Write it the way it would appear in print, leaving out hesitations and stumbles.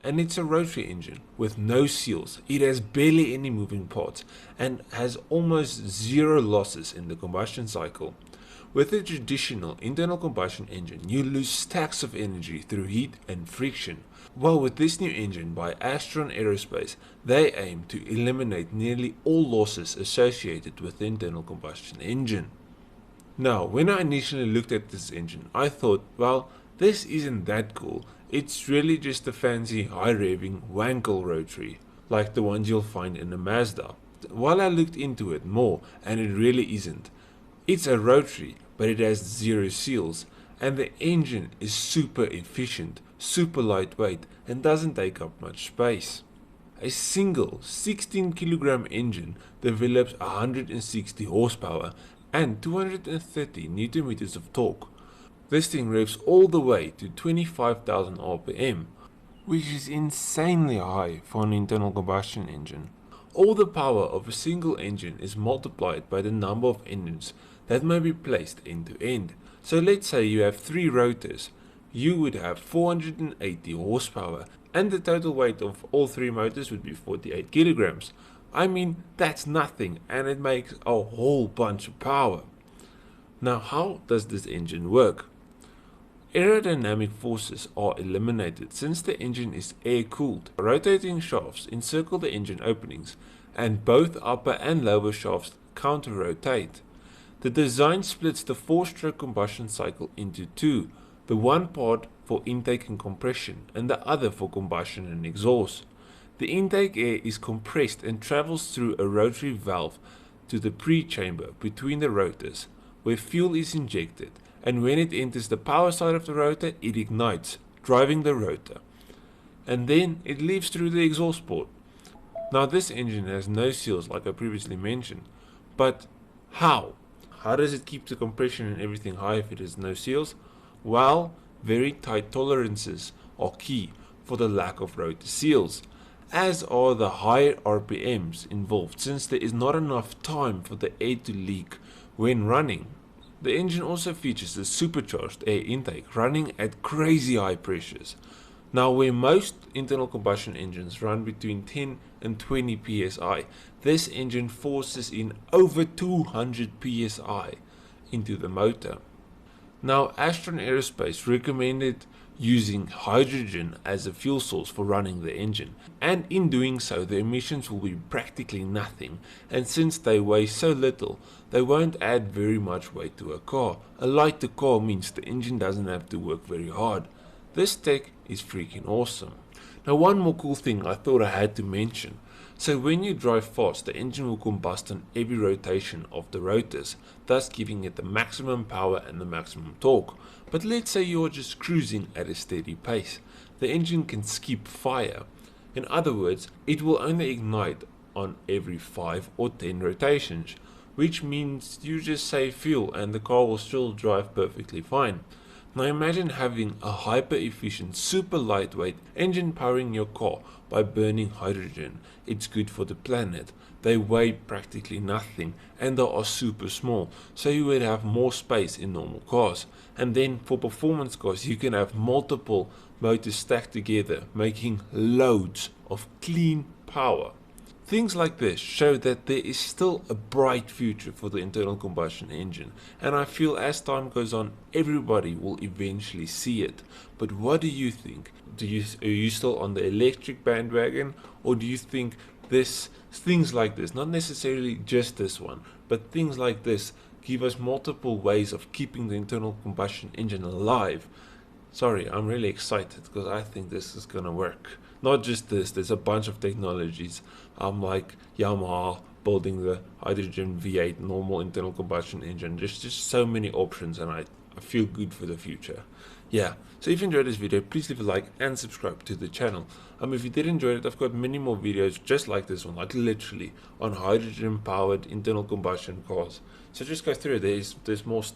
and it's a rotary engine with no seals. It has barely any moving parts and has almost zero losses in the combustion cycle. With a traditional internal combustion engine, you lose stacks of energy through heat and friction. While with this new engine by Astron Aerospace, they aim to eliminate nearly all losses associated with the internal combustion engine. Now, when I initially looked at this engine, I thought, well, this isn't that cool. It's really just a fancy high-revving Wankel rotary, like the ones you'll find in a Mazda. While I looked into it more, and it really isn't. It's a rotary, but it has zero seals, and the engine is super efficient, super lightweight, and doesn't take up much space. A single 16 kilogram engine develops 160 horsepower and 230 Newton meters of torque. This thing revs all the way to 25,000 RPM, which is insanely high for an internal combustion engine. All the power of a single engine is multiplied by the number of engines that may be placed end to end. So let's say you have 3 rotors, you would have 480 horsepower, and the total weight of all 3 motors would be 48 kilograms. I mean, that's nothing, and it makes a whole bunch of power. Now, how does this engine work? Aerodynamic forces are eliminated since the engine is air-cooled. Rotating shafts encircle the engine openings, and both upper and lower shafts counter-rotate. The design splits the 4-stroke combustion cycle into 2, the one part for intake and compression, and the other for combustion and exhaust. The intake air is compressed and travels through a rotary valve to the pre-chamber between the rotors, where fuel is injected, and when it enters the power side of the rotor, it ignites, driving the rotor. And then it leaves through the exhaust port. Now this engine has no seals like I previously mentioned, but how? How does it keep the compression and everything high if it has no seals? Well, very tight tolerances are key for the lack of rotor seals, as are the higher RPMs involved since there is not enough time for the air to leak when running. The engine also features a supercharged air intake running at crazy high pressures. Now, where most internal combustion engines run between 10 and 20 psi, this engine forces in over 200 psi into the motor. Now, Astron Aerospace recommended using hydrogen as a fuel source for running the engine, and in doing so the emissions will be practically nothing, and since they weigh so little, they won't add very much weight to a car. A lighter car means the engine doesn't have to work very hard. This tech is freaking awesome. Now, one more cool thing I thought I had to mention. So when you drive fast, the engine will combust on every rotation of the rotors, thus giving it the maximum power and the maximum torque. But let's say you're just cruising at a steady pace. The engine can skip fire. In other words, it will only ignite on every 5 or 10 rotations, which means you just save fuel and the car will still drive perfectly fine. Now imagine having a hyper-efficient, super lightweight engine powering your car by burning hydrogen. It's good for the planet. They weigh practically nothing and they are super small, so you would have more space in normal cars. And then for performance cars, you can have multiple motors stacked together, making loads of clean power. Things like this show that there is still a bright future for the internal combustion engine, and I feel as time goes on, everybody will eventually see it. But what do you think? Are you still on the electric bandwagon, or do you think things like this, not necessarily just this one, but things like this give us multiple ways of keeping the internal combustion engine alive? Sorry, I'm really excited because I think this is gonna work. Not just this, there's a bunch of technologies. Like Yamaha building the hydrogen V8 normal internal combustion engine. There's just so many options, and I feel good for the future. Yeah, so if you enjoyed this video, please leave a like and subscribe to the channel. If you did enjoy it, I've got many more videos just like this one, like literally on hydrogen powered internal combustion cars. So just go through it. There's more stuff.